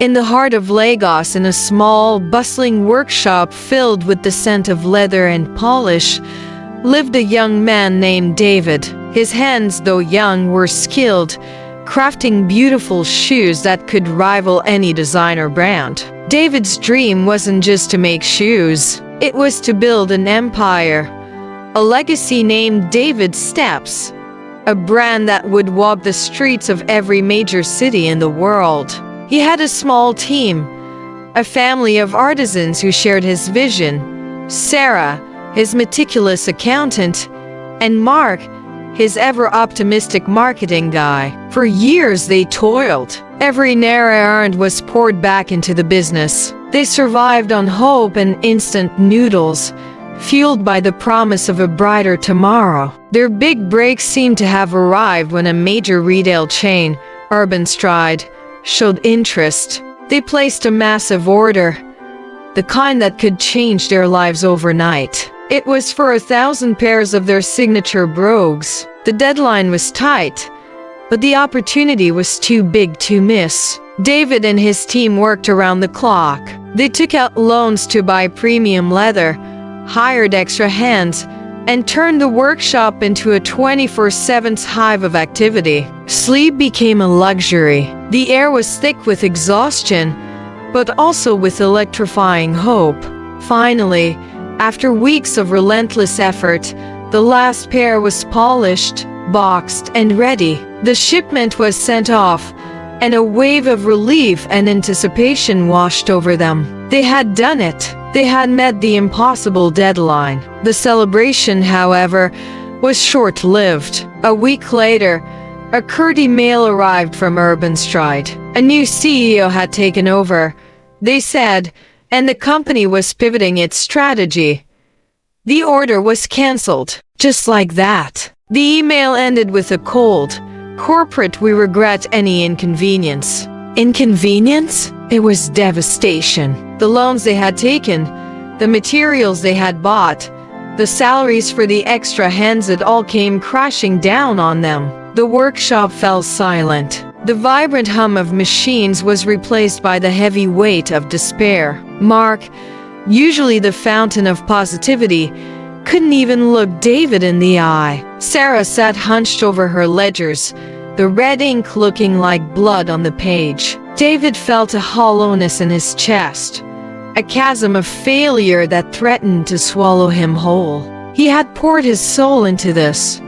In the heart of Lagos, in a small, bustling workshop filled with the scent of leather and polish, lived a young man named David. His hands, though young, were skilled, crafting beautiful shoes that could rival any designer brand. David's dream wasn't just to make shoes, it was to build an empire, a legacy named David's Steps, a brand that would walk the streets of every major city in the world. He had a small team, a family of artisans who shared his vision: Sarah, his meticulous accountant, and Mark, his ever-optimistic marketing guy. For years they toiled. Every naira earned was poured back into the business. They survived on hope and instant noodles, fueled by the promise of a brighter tomorrow. Their big break seemed to have arrived when a major retail chain, Urban Stride, showed interest. They placed a massive order, the kind that could change their lives overnight. It was for 1,000 pairs of their signature brogues. The deadline was tight, but the opportunity was too big to miss. David and his team worked around the clock. They took out loans to buy premium leather, hired extra hands, and turned the workshop into a 24/7 hive of activity. Sleep became a luxury. The air was thick with exhaustion, but also with electrifying hope. Finally, after weeks of relentless effort, the last pair was polished, boxed, and ready. The shipment was sent off, and a wave of relief and anticipation washed over them. They had done it. They had met the impossible deadline. The celebration, however, was short-lived. A week later, a courtesy mail arrived from Urban Stride. A new CEO had taken over, they said, and the company was pivoting its strategy. The order was cancelled. Just like that. The email ended with a cold, "Corporate, we regret any inconvenience." Inconvenience? It was devastation. The loans they had taken, the materials they had bought, the salaries for the extra hands, it all came crashing down on them. The workshop fell silent. The vibrant hum of machines was replaced by the heavy weight of despair. Mark, usually the fountain of positivity, couldn't even look David in the eye. Sarah sat hunched over her ledgers, the red ink looking like blood on the page. David felt a hollowness in his chest, a chasm of failure that threatened to swallow him whole. He had poured his soul into this.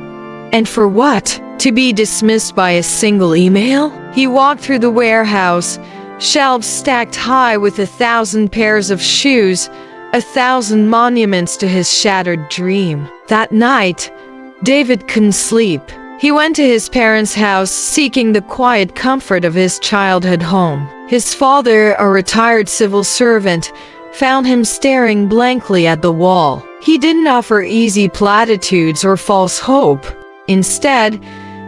And for what? To be dismissed by a single email? He walked through the warehouse, shelves stacked high with 1,000 pairs of shoes, 1,000 monuments to his shattered dream. That night, David couldn't sleep. He went to his parents' house, seeking the quiet comfort of his childhood home. His father, a retired civil servant, found him staring blankly at the wall. He didn't offer easy platitudes or false hope. Instead,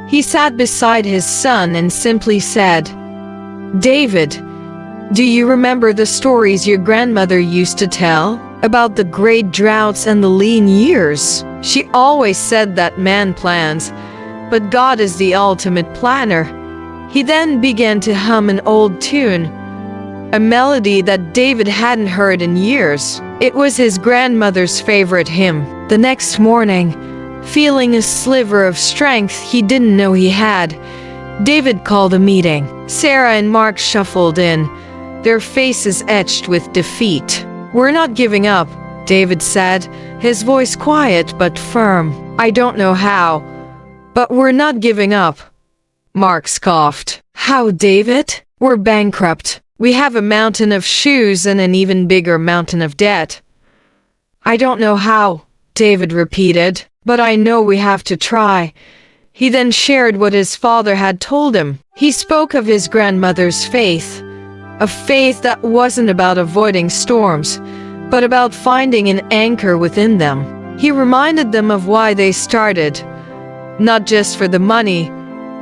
he sat beside his son and simply said, "David, do you remember the stories your grandmother used to tell? About the great droughts and the lean years? She always said that man plans, but God is the ultimate planner." He then began to hum an old tune, a melody that David hadn't heard in years. It was his grandmother's favorite hymn. The next morning, feeling a sliver of strength he didn't know he had, David called a meeting. Sarah and Mark shuffled in, their faces etched with defeat. "We're not giving up," David said, his voice quiet but firm. "I don't know how, but we're not giving up." Mark scoffed. "How, David? We're bankrupt. We have a mountain of shoes and an even bigger mountain of debt." "I don't know how," David repeated, "but I know we have to try." He then shared what his father had told him. He spoke of his grandmother's faith, a faith that wasn't about avoiding storms, but about finding an anchor within them. He reminded them of why they started, not just for the money,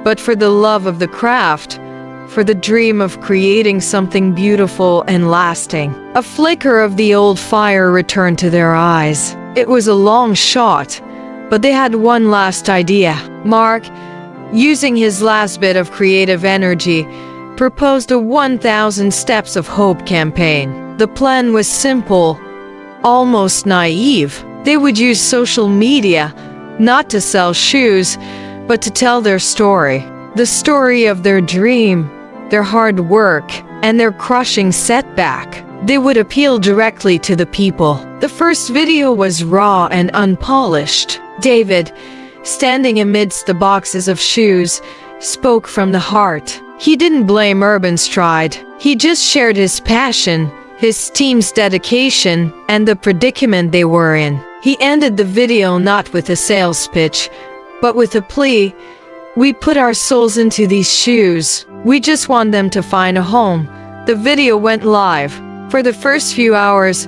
but for the love of the craft, for the dream of creating something beautiful and lasting. A flicker of the old fire returned to their eyes. It was a long shot, but they had one last idea. Mark, using his last bit of creative energy, proposed a 1,000 Steps of Hope campaign. The plan was simple, almost naive. They would use social media not to sell shoes, but to tell their story. The story of their dream, their hard work, and their crushing setback. They would appeal directly to the people. The first video was raw and unpolished. David, standing amidst the boxes of shoes, spoke from the heart. He didn't blame Urban Stride. He just shared his passion, his team's dedication, and the predicament they were in. He ended the video not with a sales pitch, but with a plea. We put our souls into these shoes. We just want them to find a home. The video went live. For the first few hours,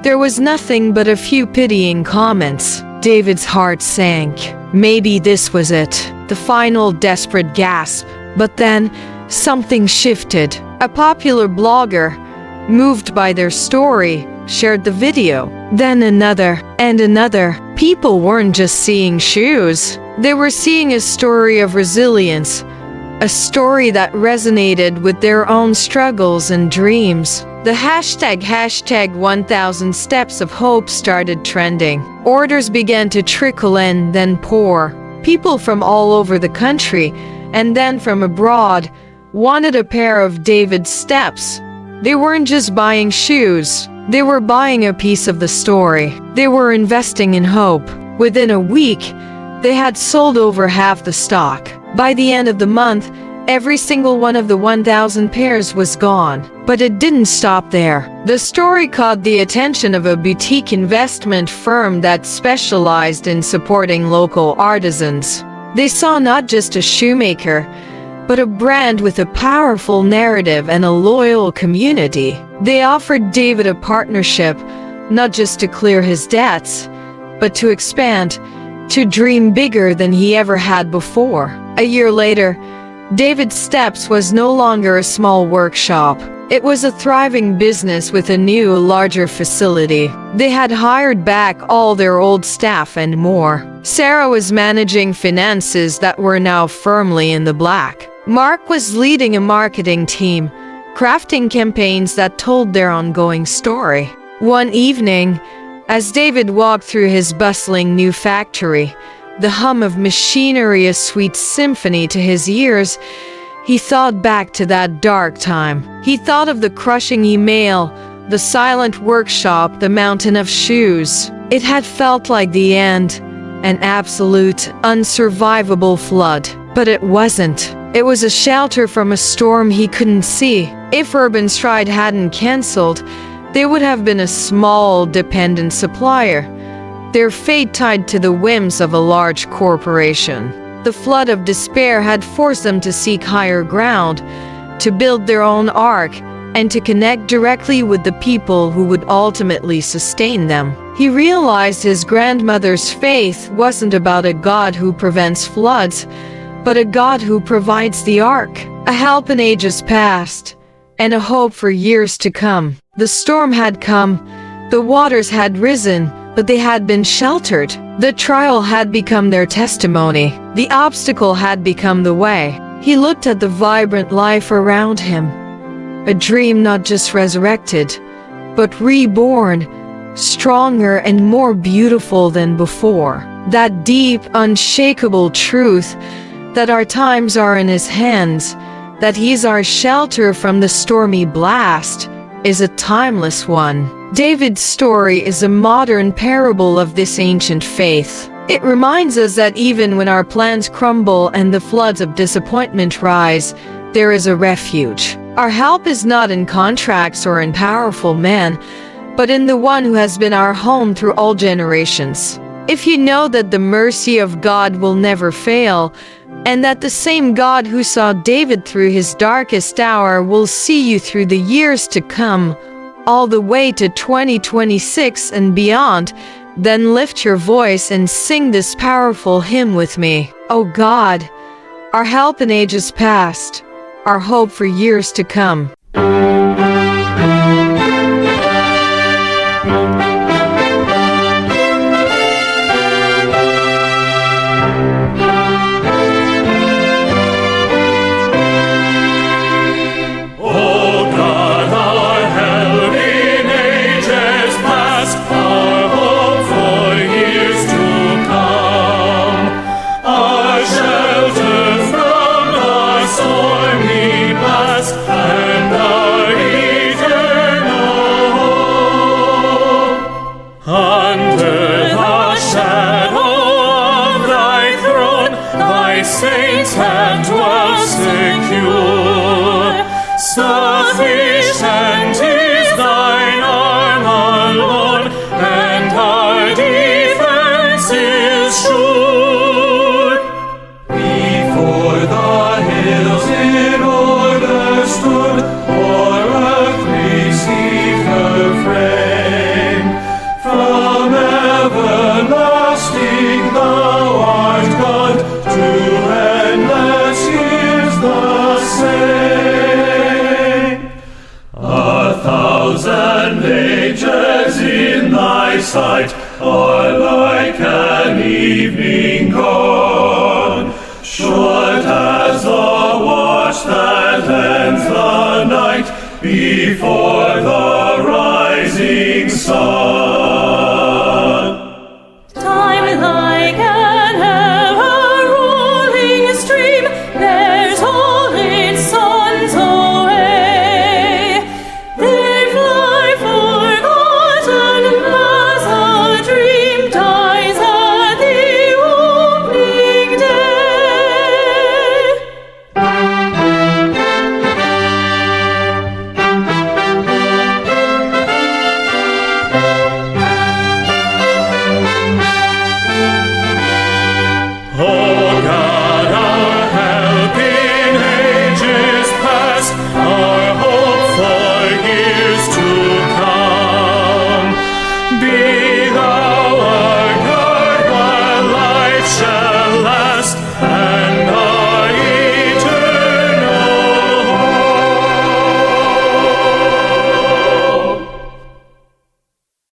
there was nothing but a few pitying comments. David's heart sank. Maybe this was it, the final desperate gasp. But then, something shifted. A popular blogger, moved by their story, shared the video. Then another, and another. People weren't just seeing shoes. They were seeing a story of resilience, a story that resonated with their own struggles and dreams. The hashtag 1000 Steps of Hope started trending. Orders began to trickle in, then pour. People from all over the country, and then from abroad, wanted a pair of David's steps. They weren't just buying shoes. They were buying a piece of the story. They were investing in hope. Within a week, they had sold over half the stock. By the end of the month, every single one of the 1,000 pairs was gone. But it didn't stop there. The story caught the attention of a boutique investment firm that specialized in supporting local artisans. They saw not just a shoemaker, but a brand with a powerful narrative and a loyal community. They offered David a partnership, not just to clear his debts, but to expand, to dream bigger than he ever had before. A year later, David's Steps was no longer a small workshop. It was a thriving business with a new, larger facility. They had hired back all their old staff and more. Sarah was managing finances that were now firmly in the black. Mark was leading a marketing team, crafting campaigns that told their ongoing story. One evening, as David walked through his bustling new factory, the hum of machinery a sweet symphony to his ears, he thought back to that dark time. He thought of the crushing email, the silent workshop, the mountain of shoes. It had felt like the end, an absolute, unsurvivable flood. But it wasn't. It was a shelter from a storm he couldn't see. If Urban Stride hadn't cancelled, they would have been a small, dependent supplier, their fate tied to the whims of a large corporation. The flood of despair had forced them to seek higher ground, to build their own ark, and to connect directly with the people who would ultimately sustain them. He realized his grandmother's faith wasn't about a God who prevents floods, but a God who provides the ark, a help in ages past, and a hope for years to come. The storm had come, the waters had risen, but they had been sheltered. The trial had become their testimony. The obstacle had become the way. He looked at the vibrant life around him, a dream not just resurrected, but reborn, stronger and more beautiful than before. That deep, unshakable truth that our times are in his hands, that he's our shelter from the stormy blast, is a timeless one. David's story is a modern parable of this ancient faith. It reminds us that even when our plans crumble and the floods of disappointment rise, there is a refuge. Our help is not in contracts or in powerful men, but in the one who has been our home through all generations. If you know that the mercy of God will never fail, and that the same God who saw David through his darkest hour will see you through the years to come, all the way to 2026 and beyond, then lift your voice and sing this powerful hymn with me. O God, our help in ages past, our hope for years to come. 1,000 ages in thy sight are like an evening gone. Short as the watch that ends the night before the rising sun. Time like an ever-rolling stream bears all its sons away. They fly forgotten as a dream dies at the opening day. Oh God, our help in ages past, our hope for years to come. Be